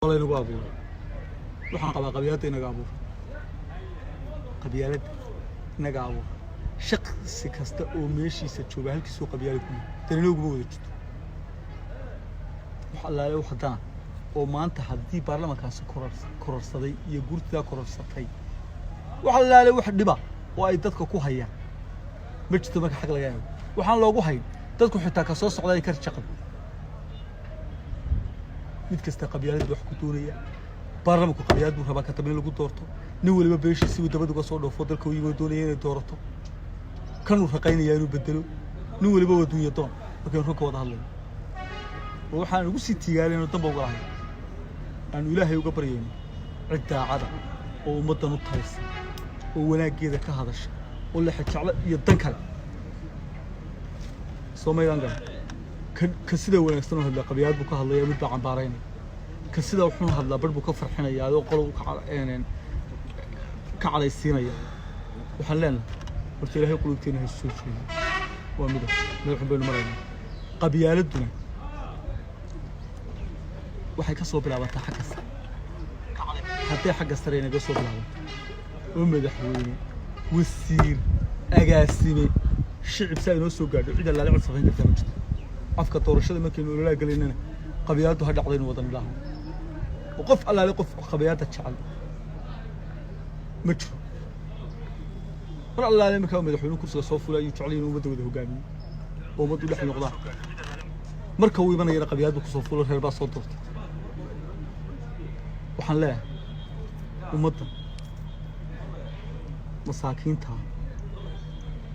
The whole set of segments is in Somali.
والله ينقوا أبوه وحنا قبيلات ينقوا أبوه قبيلات ينقوا أبوه شخص كسته وماشي ستشوفه هل كسو قبيلتكم تنلو جبود وحلا لو حدنا وما أنت حدي برلمان كان كرر صدي يقول ذا كرر صدي وحلا لو واحد دبا وأيدتك كوهيا مجتمع حق لجانب وحنا لو كوهي تذكر حتى كصوص على كرت شقد mid kasta qabyaalad wax ku doonaya baarlamaanku qabyaalad buu rabaa ka tabin lagu doorto nin waliba beeshiisa uu dabada uga soo dhoofo dalka uu yimaado doonaya inay doorato kan uu raqaynaya inuu bedelo nin waliba waa dunya doon markay runka wada hadlayo waxaan ugu sii tiigaaleyno damba uga lahayn aan ilaahay uga baryayno cid daacada oo ummadan u taysa oo wanaageeda ka hadasha oo la xajacla iyo dan kale Soomaaliland كسيدا ونستنو هذا قبيلات بكره الله يمد عمبارين كسيدا وحنا هذا برد بكره فرحنا يا هذا قلوا يعني كعلى السينية وحلنا قلت له يقولوا تينه السوشي ومده نحب المرين قبيلتنا وحي كسو بلعبة حق السر حتى حق السرين قصو بلعبة ومده حويني والسير أجاسمي الشعب ساي نصو قاعد عيد الله لعب صغير كتير مجد afka doorashada markii uu la galinayna qabiyaadu ha dhacday wadan ilaah وقف الله لقف qabiyaada jecel majro mar Allah lama ka madaxweynuhu kursiga soo fulay iyo jecel inuu wadada hogaamiyo oo madu dhex noqda marka uu imanayna qabiyaadu ku soo fulay reer baa soo doortay waxaan leeyahay ummadda masaakiinta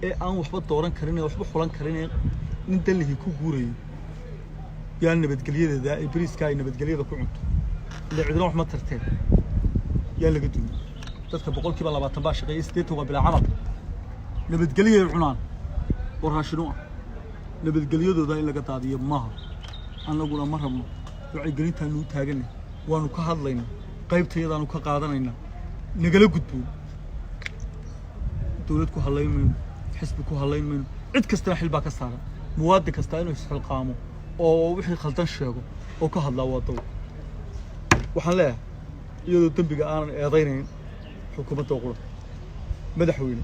ee aan waxba dooran karin ee waxba xulan karin nin dallihi ku guuray yaa nabadgelyada ay bariiska ay nabadgelyada ku cunto ila cidna wax ma tarteen yaa laga duuyo dadka 20% baa shaqeeyay 8 waa bila camal nabadgelyada cunaan waraashino nabadgelyadooda in laga daadiyo maaha annaguna ma rabno waxay gelintaan u taaganay waanu ka hadlaynaa qaybteedanu ka qaadanaynaa nagala gudbo dawlad ku halaymayno xisbi ku halaymayno cid kasta xil baa ka saaran مواد كستاين ويسحل قامو أو وحي خلطان شيء أو كهذا لا وضو وحلا يدو تنبقى أنا أضينين حكومة وقرة مدحوين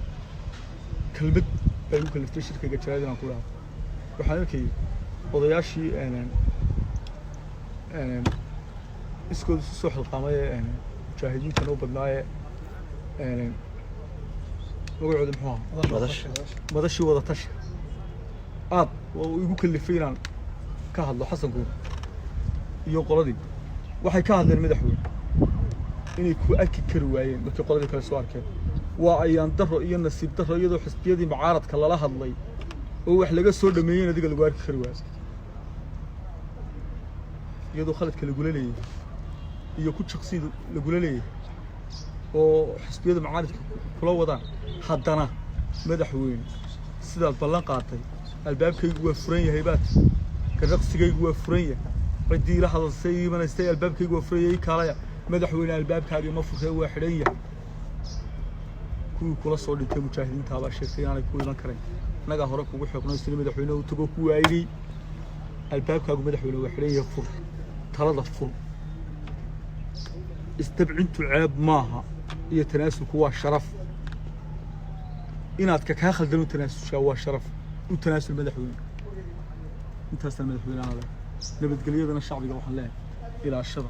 كلمة بيقول كلفت الشركة جتشاهد أنا كلها وحلا كي وضياشي أنا إسكول سوح القامة أنا مشاهدين كانوا بدلاية أنا وقعد محاهم مدش وضع تش ويقول كل فينا كهذا حسن قول يقول ذي واحد كهذا المدحوين إني كأكيد كروايين بس يقول ذي كل سؤال كذا وأيان درو أيان نسيب درو يدو حسب يدي معارض كلا لا هذلي هو حلقة سود مين هذيك الجوار كرواي يدو خالد كل يقول لي يكون شخصي يقول لي وحسب يدي معارض كلا وضع حدنا مدحوين سيد البلان قاطي الباب كي جوا فرية هيبات كالرقص كي جوا فرية ردي لحظة السيء من استي الباب كي جوا فرية كلايا مدحوين الباب كاري مفرخ هو حرية كل صور اللي مشاهدين تابع الشيء يعني كل ما كرين نجا هرق وبحق ناس اللي مدحوينه وتجوا كوايلي الباب كاجو مدحوينه وحرية فر ثلاثة فر استبعنتوا العاب معها يتناسوا كوا شرف إنك كاخل دلو تناسوا شوا شرف وتناسل مدحوين انت هسه المدحوين هذا نبت قليل الشعب يروح الله الى الشرع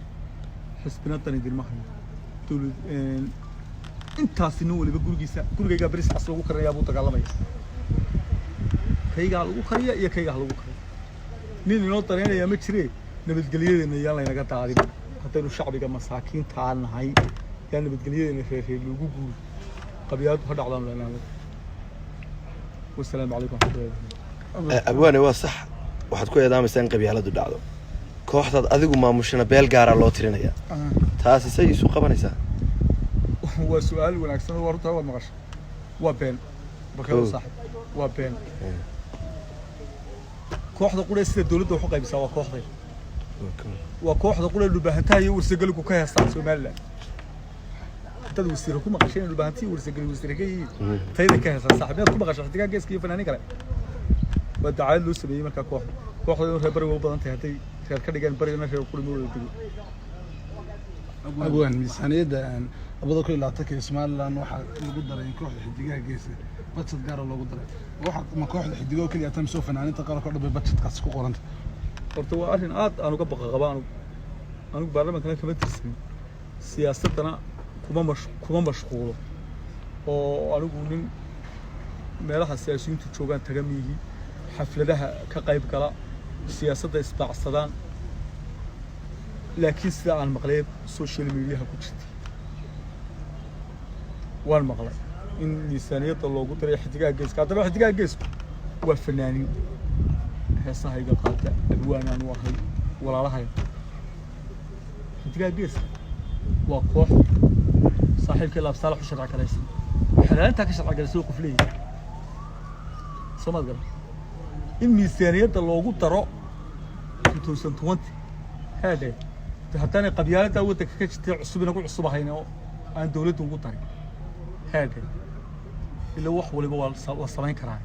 حسبنا الطريق المحمي تقول انت سنو اللي بقول جيسا كل جا بريس اصل ابو كريا ابو تقالمي كي قال ابو كريا يا كي قال ابو كريا نين نو طرينا يا مجري نبت قليل ان يلا نغا تعادي حتى الشعب يا مساكين تعال هاي يعني نبت قليل ان في لو غو قبيات هدعدان لنا والسلام عليكم ورحمة الله أبواني واصح واحد كوي دام يسان قبيلة دعوة كوحدة أذيقو ما مشينا بيلقارة الله ترينيا تاسي سي سوق بنيسا هو سؤال ونكسر ورطة والمغش وبين بكرة صاحب وبين كوحدة قولي سيدة دولة وحقا بيساوا كوحدة وكوحدة قولي اللي بهنتاي ورسقلكو كايا سان سومالا تدو وسيركم مقاشين اللي بهنتي ورسقل وسيركي تايدا كايا سان صاحب يادكم مقاش حتى كايس كيف فناني كلا ودعايد لو سبيي مركا كوحدة كوحدة reer bari waa badan tahay haday reer ka dhigan barina reer ku dhimo أبوان ميزانية أبوذا كل لا تكي اسمها لأن واحد لو قدر ينكح الحديقة جيسة بس تجار لو قدر واحد ما كح الحديقة كل يتم سوف أنا أنت قرر كله ببتش تقص قرنت horta waa arrin aad aan uga baqaqabaan anigu baarlamaanka kama tirsan siyaasadana kuma mashquulo oo anigu nin meelaha siyaasiyiintu joogaan taga miigi xafladaha ka qayb gala siyaasadda isbaacsadaan laakiin sida aan maqlay social media ku jirta waan maqlay in miisaaniyadda loogu daray xidigaha geeska haddaba xidigaha geesku waa fanaaniin heesahayga qaata abwaanaan u ahay walaalahay xidigaha geeska waa koox saaxiibkii laab saalax u sharci galaysan xalaalintaa ka sharci galaysan qof leeyahay soo maad garan in miisaaniyadda loogu daro 2020 haadee haddana qabyaaladda waddanka ka jirtay cusub inagu cusub ahayna oo aan dawladdu ugu darin haadee ilaa wax waliba waa la samayn karaa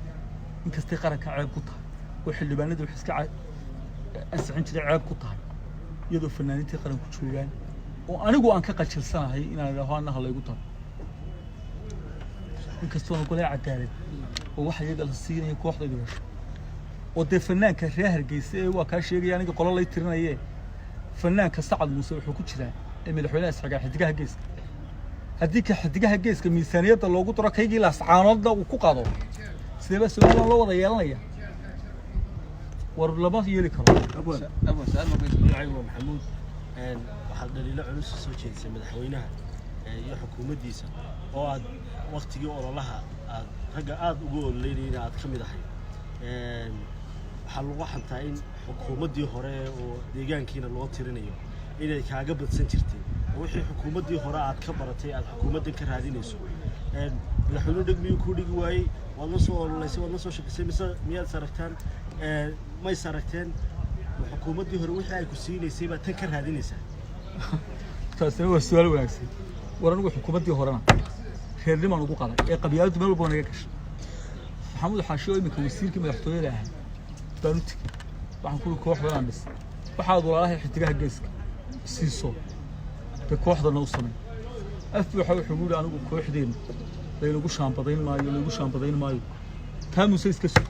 inkastay qaranka ceeb ku tahay oo xildhibaanadu wax iska ansixin jiray ceeb ku tahay iyadoo fanaaniintii qaranku joogaan oo anigu aan ka qajilsanahay inaan idhaaho annaha laygu daro inkastoo aan golay cadaalad oo waxa iyaga la siinaya kooxdaydu hesho oo dee fanaanka reer Hargeysa ee waa kaa sheegaya aniga qolo lay tirinayee fanaanka Sacad Muuse wuxuu ku jiraa ee madaxweynaha isxagaa xidigaha geeska haddii ka xidigaha geeska miisaaniyadda loogu daro kaygii laascaanoodna uu ku qaado sidee baa Soomaaliland loo wada yeelanaya war lama yeeli karo أبو سؤال ما قلت معي محمود waxaad dhaliilo culus soo jeedisay madaxweynaha iyo xukuumaddiisa oo aad waqtigii ololaha aad ragga aad ugu ololeynayeen aad ka mid ahay waxaa lagu xantaa in xukuumaddii hore oo deegaankiina loo tirinayo inay kaaga badsan jirtay wixii xukuumaddii hore aad ka baratay aad xukuumaddan ka raadinayso madaxweynuhu dhegmiyuu ku dhigi waayey waad la soo ololeysay waad la soo shaqaysay mise miyaad saragtaan may saragteen xukuumaddii hore wixii ay ku siinaysay baa tan ka raadinaysaa taasina waa su'aal wanaagsan waran anigu xukuumaddii horena reernimaan ugu qaday ee qabyaaladdu meel walba naga gashay maxamuud xaashi oo iminka wasiirkii madaxtooyada ahaa baan u tegey waxaan ku kooxdan aan dhisay waxaad walaalahay xidigaha geeska siiso be kooxdana u samay af waxa wuxuu yiri anigu kooxdeena laynagu shaambadayn maayo taa muuse iska soo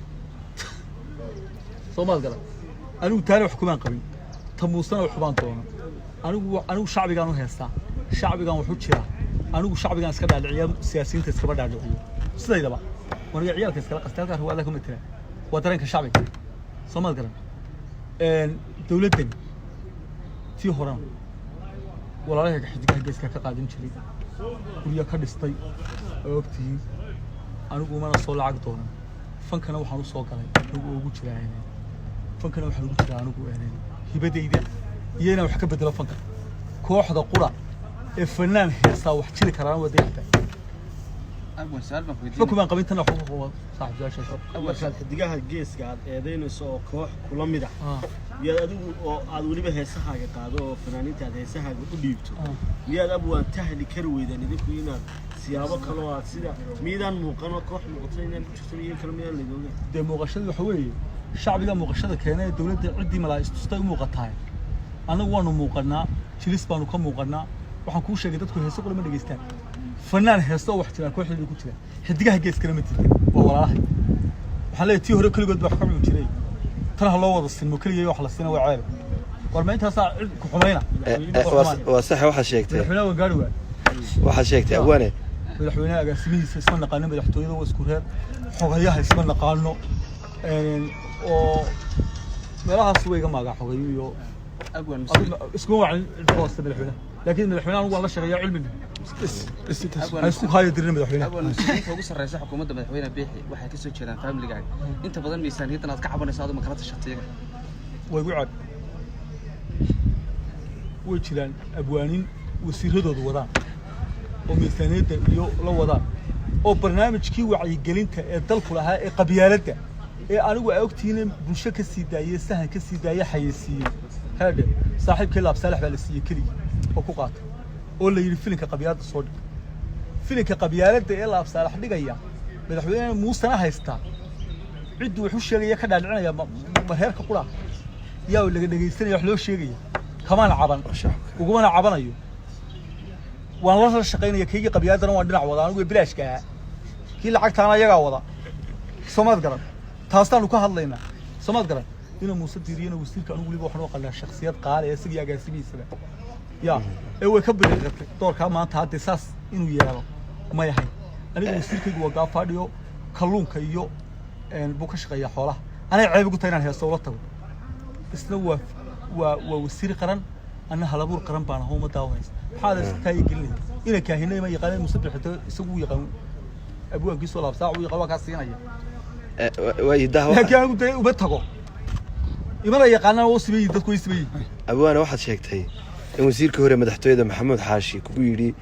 soo maad garan anigu taana wax kuma qabin ta muusana wax baan doonaa anigu shacbigaan u heestaa shacbigaan wuxuu jiraa anigu shacbigaan iska dhaadhiciyaa siyaasiyiinta iska dhaadhiciyo sidaydaba waniga ciyaalka iska qastalka ruwaada kuma tira waa dareenka shacbiga soo maad garan dawladdan tii horena walaalahay xidigaha geeska ka qaadin jiray guriga ka dhistay oo ogtihiin anigu mana soo lacag doonan fankana waxaan u soo galay anigu ugu jiraa fankana waxaan ugu jiraa anigu hibadayda iyo inaan wax ka bedelo fanka kooxda qura ee fanaan heesaa wax jiri karaan wadayda أبو سؤال ما قلت فكما قبلتنا حقوق صاحب جاش أول شيء xidigaha geeska aad eedeynayso oo koox kula mid ah miyaad adigu oo aad waliba heesahaaga qaado oo fanaaniinta aad heesahaaga u dhiibto miyaad abwaan tahli kar weydaan idinku inaad siyaabo kale oo aad sida miidaan muuqano koox muuqato inaan jirto iyo kale miyaan leeyahay de muuqashada waxa weeye shacbiga muuqashada keenay dawladda cidii malaa'istay u muuqataa anagu waanu muuqanaa jilis baanu ka muuqanaa waxaan ku sheegay dadku heeso qolo ma dhageystaan fanaan heeso wax jira kooxda ku jira xidigaha geeskana ma jirto waa walaalahay waxaan leeyahay tii hore kaligood wax ka cun jiray tan ha loo wada sinmo kaliya wax la sina waa ceeb war ma intaas ku xumayna waa sax waxaad sheegtay madaxweynaha waan gaari waay waxaad sheegtay abwaane madaxweynaha agaasimihiisa isma naqaano madaxtooyada waa isku reer xogayaha isma naqaano oo meelahaas way iga maagaa xogayo iyo أبوان اسكو وعن البوست مدحونا لكن مدحونا هو الله شغال علمي اسكو هاي درنا مدحونا أبوان مسؤوليته ugu sareysa xukuumadda madaxweynaha Biixi waxay ka soo jeedaan family-gaaga inta badan miisaaniyaddan aad ka cabanayso aad ma kala tashatay way gucad way jiraan abwaanin wasiiradooda wadaan oo miisaaniyadda iyo la wadaan oo barnaamijkii wacyigelinta ee dalku lahaa ee qabyaaladda ee anigu ay ogtihiin bulsho ka sii daayay sahan ka sii daayay xayeysiiyay هذا صاحب كلاب صالح بالسية كلي وكوقات ولا يري فيلك قبيلات الصود فيلك قبيلات إلا صالح دقيقة مدحونا موسى هايستا عدوا وحوش شيء كذا العنا يا مهيرك قلا يا ولا دقيقة يحلو شيء كمان عبان وكمان عبان أيوه وأنا لا شقينا كي قبيلة أنا وأنا عوض أنا بلاش كه كي لعقت أنا يجا عوض سماد قرن تاستان وكهل لينا سماد قرن هنا مصدرين وسير كانوا يقولوا بوحنا وقلنا الشخصيات قال يا سيدي يا جاسمي سلا يا هو كبر دور كمان تهدي ساس إنه يلا ما يحي أنا وسير كي جوا قافاديو كلون كيو إن بوكش قيا حوله أنا عيب قلت أنا هي صورته استوى ووسير قرن أنا هلابور قرن بانه هو متاوهس هذا تاي قلني إذا كهنا ما يقال المصدر حتى يسوي يقام أبوه كيس ولا بساعة ويقام كاسين ويده لكن أنا قلت وبتقو إما يقالنا وسبي يدك ويسبي أبوه واحد شيكتي وزير كهرة مدحتوية محمود حاشي كبيري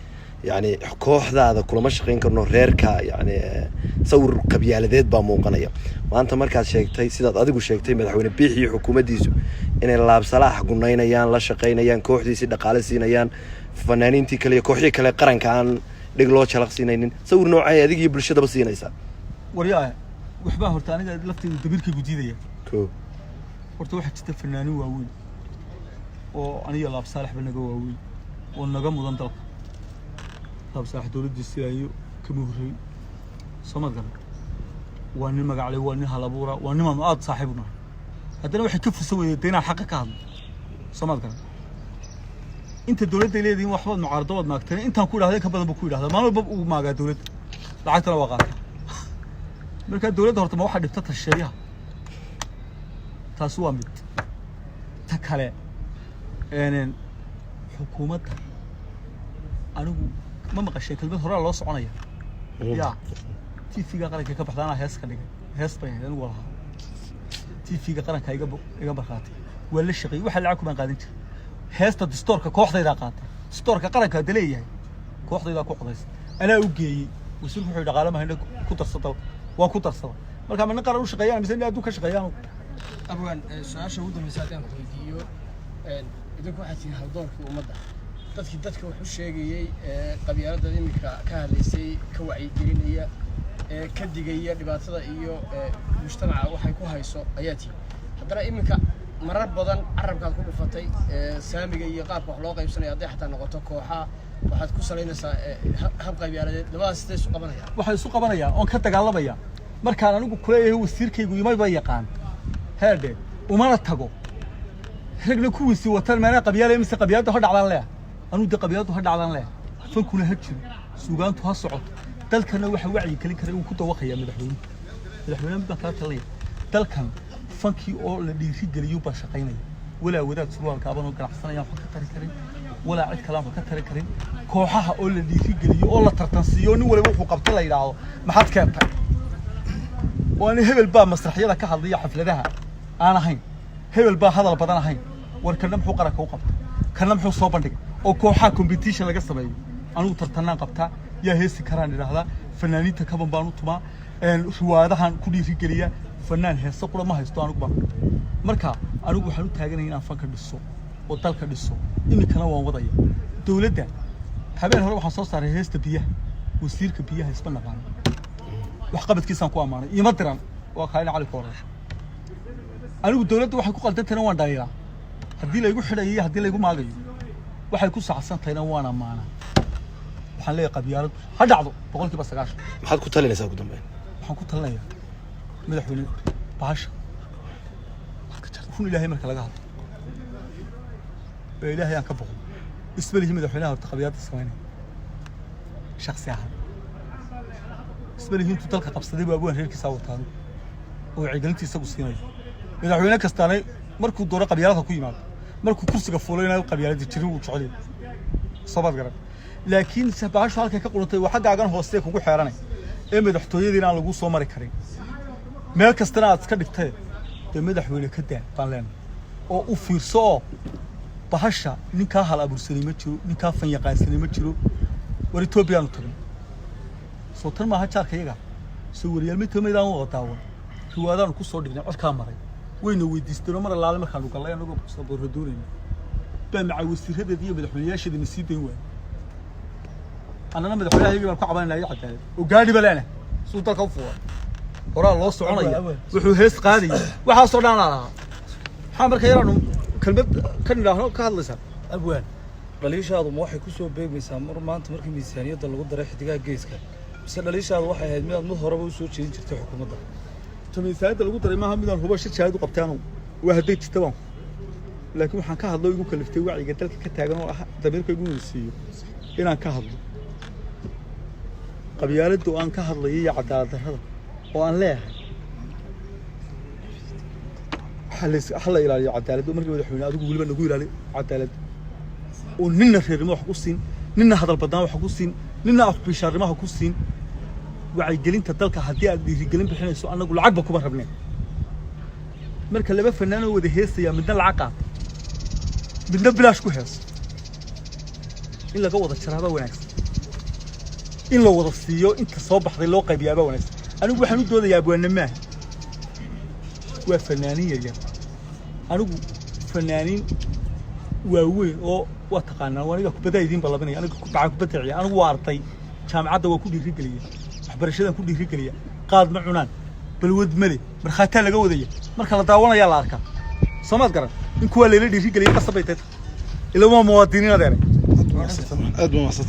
يعني كوح هذا كل ما شقين كأنه ريركا يعني صور قبيلة ذات باموقنية وأنت مركز شيكتي سيدات أديكو شيكتي مدحوين بيحيي حكومة ديسو إن الله بصلاح قلنا يان لا شقين يان كوح دي سيد قالسين يان فنانين تي كلي كوحي كلي قرن كان دقلو شلق سينين صور نوعية هذيك يبرشة بسينا يسا ورياه وحباه هرتاني لفتي دبيرك جديدة كو horta waxa jirta fanaaniin waaweyn oo aniga laab saalax banaga waaweyn oo naga mudan dalka laab saalax dawladda sidayo kama horreey Soomaaliya waa nin magac leh waa nin halabuura waa nin aad saaxiibna haddana waxay ka fursan weeyeen inaan xaq ka hadlo Soomaaliya inta dawladda leedahay waxba mucaarado wad maagtay intaan ku ilaahday ka badan buu ku ilaahday maalmo bab uu maaga dawladda lacagtana waa qaata marka dawladda horta ma waxa dhibta tasheeyaha تاسوا ميت تكله إن حكومة أنا ما مقشين كلمة هراء الله صعنية يا تيجي قرن كي كبحثنا هيس كنيك هيس بين لأن والله تيجي قرن كي يجب خاتي ولا الشقي وحل عكم من قادنت هيس تدستور كوحدة إذا قات ستور كقرن كدلية كوحدة إذا كوحدة أنا أوجي وسيل في حدا قالما هنا كتر صدق وكتر صدق ما كمان نقرأ شقيان مثلا أدوك شقيان أبوان سؤال شهود المساعدين خليديو إذا كنت حتى هالدور في أمضة dadka wuxuu sheegayay qabyaalada imika ka hadlaysay ka wacyi gelinaya ka digaya dhibaatada iyo mujtamaca waxay ku hayso ayaati haddana imika marar badan carabkaad ku dhufatay saamiga iyo qaabka wax loo qaybsanayo haday xataa noqoto kooxaha waxaad ku saleynaysaa hab qabyaaladeed labadaas sidee isu qabanayaan waxay isu qabanayaan oon ka dagaalamaya markaan anigu kuleeyahay wasiirkaygu imayba yaqaan هذا وما نتقو رجل كويسي وتر ما قبيلة مثل قبيلته هذا على الله أنا ودي قبيلته هذا على الله فنكون هكذا سوقان تهصعد تلك أنا وعي كلي كريم وكنت واقعي مدحون بثلاثة ليه تلك فنكي أول اللي في جليو بشقيني ولا ودات سوار كابون وكان حسنا يا فكتر كريم ولا عد كلام فكتر كريم كوحها أول اللي في جليو الله ترتنسيون ولا وقف قبطلة يدعو ما حد كان وأنا هبل بقى مسرحية كهذه حفلتها أنا هين هبل بقى هذا البدن هين وركلم حقرة كوقف كلم حق صوبندك أو كوحة كومبيتيشن لقى السبعي أنا ترتنا قبتها يا هيس كران هذا فنانين تكبر بانو تما شو هذا هن كل شيء كليه فنان هيس كل ما هيستوانو كبار مركا أنا بحلو تاجرين هنا فكر بالسوق وطلق بالسوق إني كنا وضعي دولة حبينا هروح حصص على هيس تبيه وسير كبيه هيسبنا بعنا وحقبت كيسان كوا معنا يمدرن وخاين على الكورة أنا والدولة واحد يقول تنا وان دايرة هدي لا يقول حدا هدي لا يقول ما غير واحد يقول ساعة تنا وانا معنا وحنلاقي قبيلة هذا عضو بقول كي بس عاش ما حد كنت لنا ساق قدامين ما حد كنت لنا مدحوني باش فون إلهي مركل لقاه إلهي أنكبه اسم اللي مدحوني هذا قبيلة السواني شخص هذا اسمه هنتو تلقى قبصدي بابوه هيك ساوتان وعيدلتي ساقو سيناي مدحوينه كاستانay markuu dooro qabyaalada ku yimaado markuu kursiga fuulaynayo qabyaalada jirin uu jecel sabab garan laakiin sabaasho halka ka qulantay waxa gaagan hooste kugu xeeranay ee madaxtooyadiina aan lagu soo mari karin meel kastana aad iska dhigtay ee madaxweyne ka daa baan leen oo u fiirso bahasha ninka hal abuursanay ma jiro ninka fan yaqaansanay ma jiro war Ethiopia aanu tagin صوتنا ما هتشارك يجا سوري الميت ما يداوم غطاوة هو هذا نقص صدقنا عش كامرة وين ويدستنا مرة العالم كانوا قال لي أنا نقول صبر هدورين بمع وسير هذا دي بدحولياش اللي نسيت هو أنا بدحوليا هيجي بالقعبان لا يحتاج وقالي بلانا صوت الكفور ورا الله صعوني وحوهس قادي وحصلنا على حامر كيرانو كلمة كنا هنا كهاللسان أبوان dhaliishaadu ma waxay ku soo beegmaysaa maanta markii miisaaniyadda lagu daray xidigaha geeska mise dhaliishaadu waxay ahayd mid aad mid horeba u soo jeedin jirtay xukuumadda miisaaniyadda lagu daray maaha midaan huba shir jaayad u qabtay anu waa hadday jirta baan laakiin waxaan ka hadlo igu kaliftay wacyiga dalka ka taagan oo ah damiirka igu weysiiyo inaan ka hadlo qabyaaladda oo aan ka hadlayo iyo cadaalad darrada oo aan leeyahay hala ilaaliyo cadaaladda markii madaxweyne adigu weliba nagu ilaali cadaaladda oo ninna reernimo wax ku siin ninna hadal badnaan wax ku siin ninna afbishaarnimo wax ku siin wacyigelinta dalka haddii aad dhiirigelin bixinayso annagu lacagba kuma rabneen marka laba fanaan oo wada heesaya midna lacag qaata midna bilaash ku heeso in laga wada jaraaba wanaagsan in la wada siiyo inta soo baxday loo qaybiyaaba wanaagsan anigu waxaan u doodayaa abwaana maaha waa fanaaniin yaryar anigu fanaaniin waaweyn oo waa taqaanaa aniga kubadda idiin balabinaya aniga bacaan kubadda ciyaar anigu waa arday jaamacadda waa ku dhiirigeliya waxbarashadan ku dhiirigeliya qaad ma cunaan balwad male markhaataa laga wadaya marka la daawanayaa la arkaa soomaad garan in kuwa layla dhiirigeliya qasabay tahay ilaa waa muwaadiniin adeere aad baa mahadsan